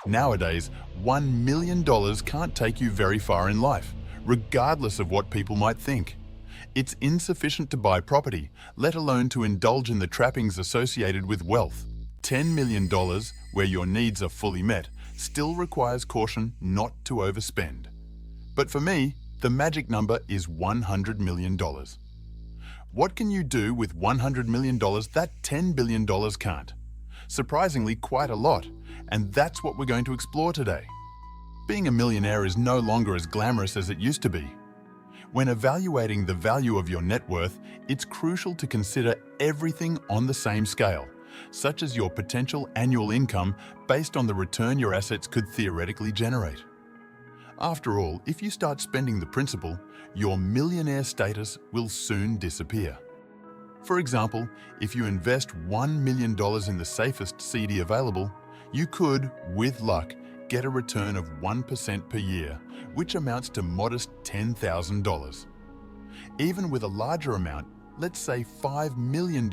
Nowadays, $1 million can't take you very far in life, regardless of what people might think. It's insufficient to buy property, let alone to indulge in the trappings associated with wealth. $10 million, where your needs are fully met, still requires caution not to overspend. But for me, the magic number is $100 million. What can you do with $100 million that $10 billion can't? Surprisingly, quite a lot, and that's what we're going to explore today. Being a millionaire is no longer as glamorous as it used to be. When evaluating the value of your net worth, it's crucial to consider everything on the same scale, such as your potential annual income based on the return your assets could theoretically generate. After all, if you start spending the principal, your millionaire status will soon disappear. For example, if you invest $1 million in the safest CD available, you could, with luck, get a return of 1% per year, which amounts to modest $10,000. Even with a larger amount, let's say $5 million,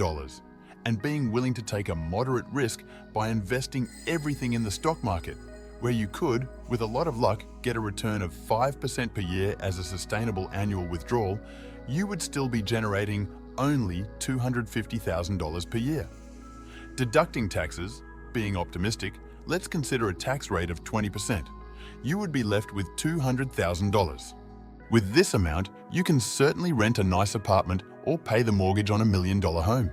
and being willing to take a moderate risk by investing everything in the stock market, where you could, with a lot of luck, get a return of 5% per year as a sustainable annual withdrawal, you would still be generating only $250,000 per year. Deducting taxes, being optimistic, let's consider a tax rate of 20%. You would be left with $200,000. With this amount, you can certainly rent a nice apartment or pay the mortgage on $1 million home.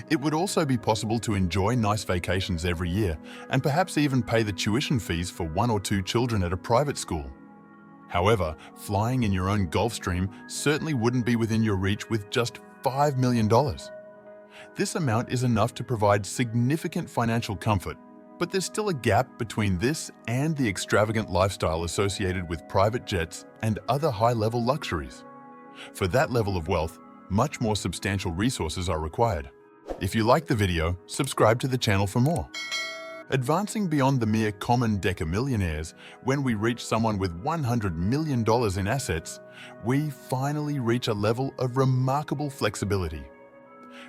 It would also be possible to enjoy nice vacations every year and perhaps even pay the tuition fees for 1 or 2 children at a private school. However, flying in your own Gulfstream certainly wouldn't be within your reach with just $5 million. This amount is enough to provide significant financial comfort, but there's still a gap between this and the extravagant lifestyle associated with private jets and other high-level luxuries. For that level of wealth, much more substantial resources are required. If you like the video, subscribe to the channel for more. Advancing beyond the mere common decamillionaires, when we reach someone with $100 million in assets, we finally reach a level of remarkable flexibility.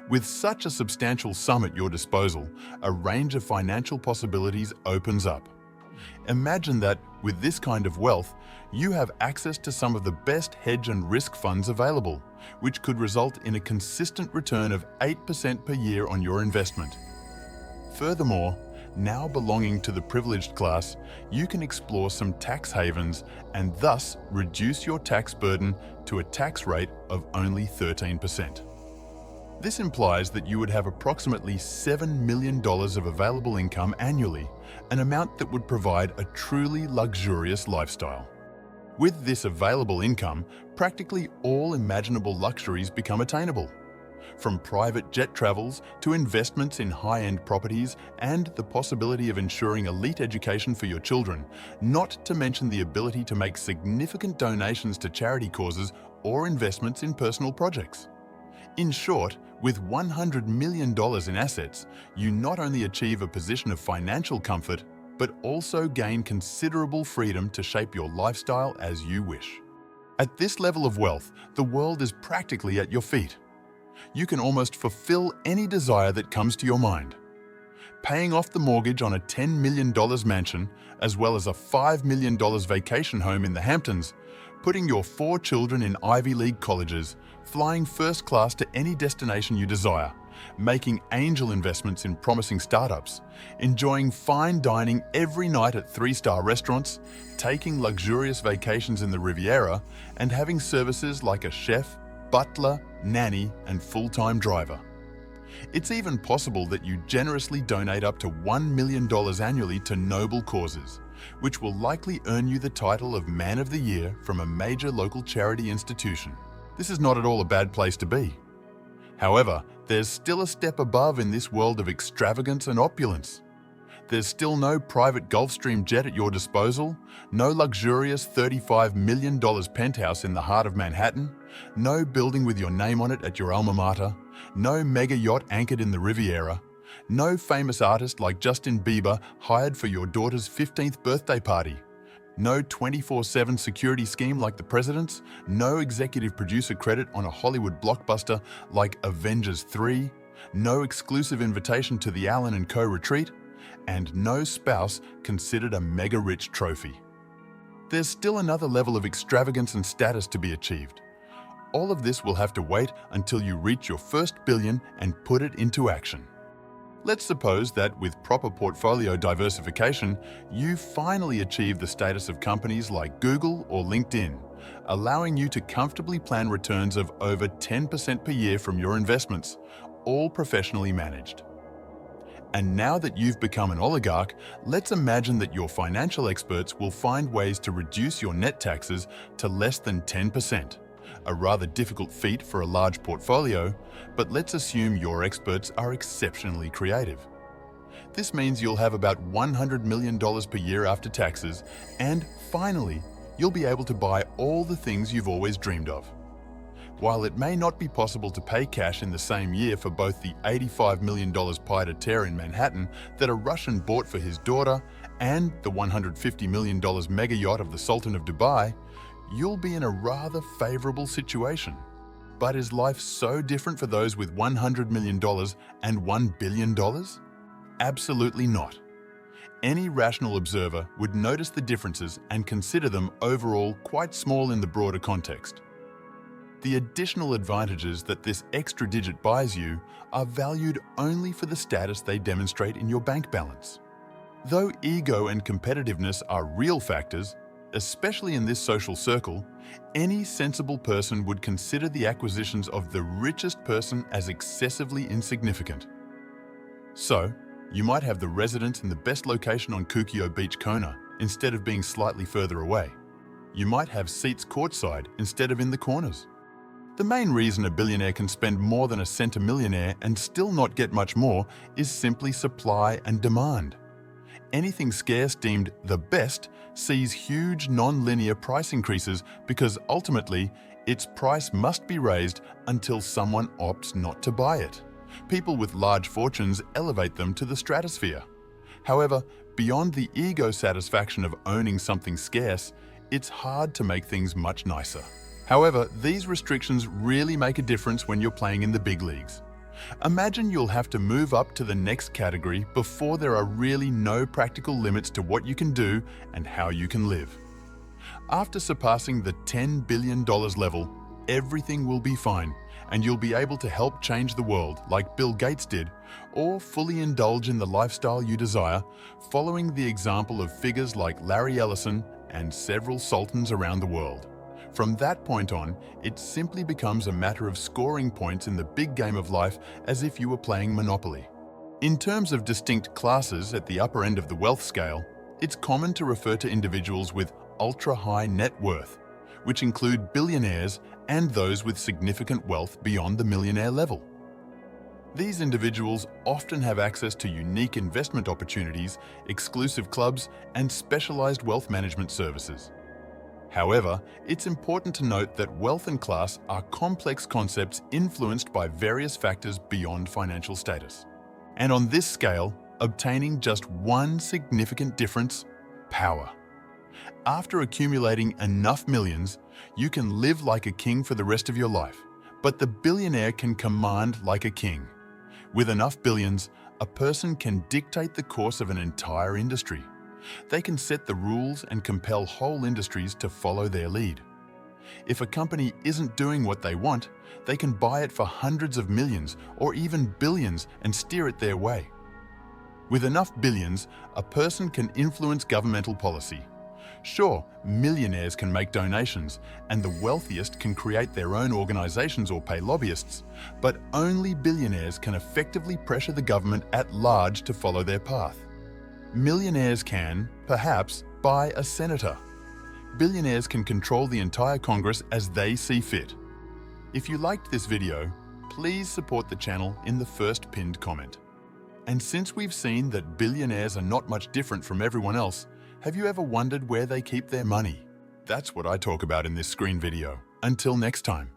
With such a substantial sum at your disposal, a range of financial possibilities opens up. Imagine that, with this kind of wealth, you have access to some of the best hedge and risk funds available, which could result in a consistent return of 8% per year on your investment. Furthermore, now belonging to the privileged class, you can explore some tax havens and thus reduce your tax burden to a tax rate of only 13%. This implies that you would have approximately $7 million of available income annually, an amount that would provide a truly luxurious lifestyle. With this available income, practically all imaginable luxuries become attainable. From private jet travels to investments in high-end properties and the possibility of ensuring elite education for your children, not to mention the ability to make significant donations to charity causes or investments in personal projects. In short, with $100 million in assets, you not only achieve a position of financial comfort, but also gain considerable freedom to shape your lifestyle as you wish. At this level of wealth, the world is practically at your feet. You can almost fulfill any desire that comes to your mind. Paying off the mortgage on a $10 million mansion, as well as a $5 million vacation home in the Hamptons, putting your 4 children in Ivy League colleges, flying first class to any destination you desire, making angel investments in promising startups, enjoying fine dining every night at 3-star restaurants, taking luxurious vacations in the Riviera, and having services like a chef, butler, nanny, and full-time driver. It's even possible that you generously donate up to $1 million annually to noble causes, which will likely earn you the title of Man of the Year from a major local charity institution. This is not at all a bad place to be. However, there's still a step above in this world of extravagance and opulence. There's still no private Gulfstream jet at your disposal, no luxurious $35 million penthouse in the heart of Manhattan, no building with your name on it at your alma mater, no mega yacht anchored in the Riviera, no famous artist like Justin Bieber hired for your daughter's 15th birthday party, no 24/7 security scheme like the president's, no executive producer credit on a Hollywood blockbuster like Avengers 3, no exclusive invitation to the Allen & Co. retreat, and no spouse considered a mega-rich trophy. There's still another level of extravagance and status to be achieved. All of this will have to wait until you reach your first billion and put it into action. Let's suppose that with proper portfolio diversification, you finally achieve the status of companies like Google or LinkedIn, allowing you to comfortably plan returns of over 10% per year from your investments, all professionally managed. And now that you've become an oligarch, let's imagine that your financial experts will find ways to reduce your net taxes to less than 10%. A rather difficult feat for a large portfolio, but let's assume your experts are exceptionally creative. This means you'll have about $100 million per year after taxes, and finally, you'll be able to buy all the things you've always dreamed of. While it may not be possible to pay cash in the same year for both the $85 million pied-à-terre in Manhattan that a Russian bought for his daughter and the $150 million mega yacht of the Sultan of Dubai, you'll be in a rather favorable situation. But is life so different for those with $100 million and $1 billion? Absolutely not. Any rational observer would notice the differences and consider them overall quite small in the broader context. The additional advantages that this extra digit buys you are valued only for the status they demonstrate in your bank balance. Though ego and competitiveness are real factors, especially in this social circle, any sensible person would consider the acquisitions of the richest person as excessively insignificant. So, you might have the residence in the best location on Kukio Beach, Kona, instead of being slightly further away. You might have seats courtside instead of in the corners. The main reason a billionaire can spend more than a centimillionaire and still not get much more is simply supply and demand. Anything scarce deemed the best sees huge non-linear price increases because ultimately its price must be raised until someone opts not to buy it. People with large fortunes elevate them to the stratosphere. However, beyond the ego satisfaction of owning something scarce, it's hard to make things much nicer. However, these restrictions really make a difference when you're playing in the big leagues. Imagine you'll have to move up to the next category before there are really no practical limits to what you can do and how you can live. After surpassing the $10 billion level, everything will be fine, and you'll be able to help change the world like Bill Gates did, or fully indulge in the lifestyle you desire, following the example of figures like Larry Ellison and several sultans around the world. From that point on, it simply becomes a matter of scoring points in the big game of life as if you were playing Monopoly. In terms of distinct classes at the upper end of the wealth scale, it's common to refer to individuals with ultra-high net worth, which include billionaires and those with significant wealth beyond the millionaire level. These individuals often have access to unique investment opportunities, exclusive clubs, and specialized wealth management services. However, it's important to note that wealth and class are complex concepts influenced by various factors beyond financial status. And on this scale, obtaining just one significant difference: power. After accumulating enough millions, you can live like a king for the rest of your life, but the billionaire can command like a king. With enough billions, a person can dictate the course of an entire industry. They can set the rules and compel whole industries to follow their lead. If a company isn't doing what they want, they can buy it for hundreds of millions or even billions and steer it their way. With enough billions, a person can influence governmental policy. Sure, millionaires can make donations, and the wealthiest can create their own organizations or pay lobbyists, but only billionaires can effectively pressure the government at large to follow their path. Millionaires can, perhaps, buy a senator. Billionaires can control the entire Congress as they see fit. If you liked this video, please support the channel in the first pinned comment. And since we've seen that billionaires are not much different from everyone else, have you ever wondered where they keep their money? That's what I talk about in this screen video. Until next time.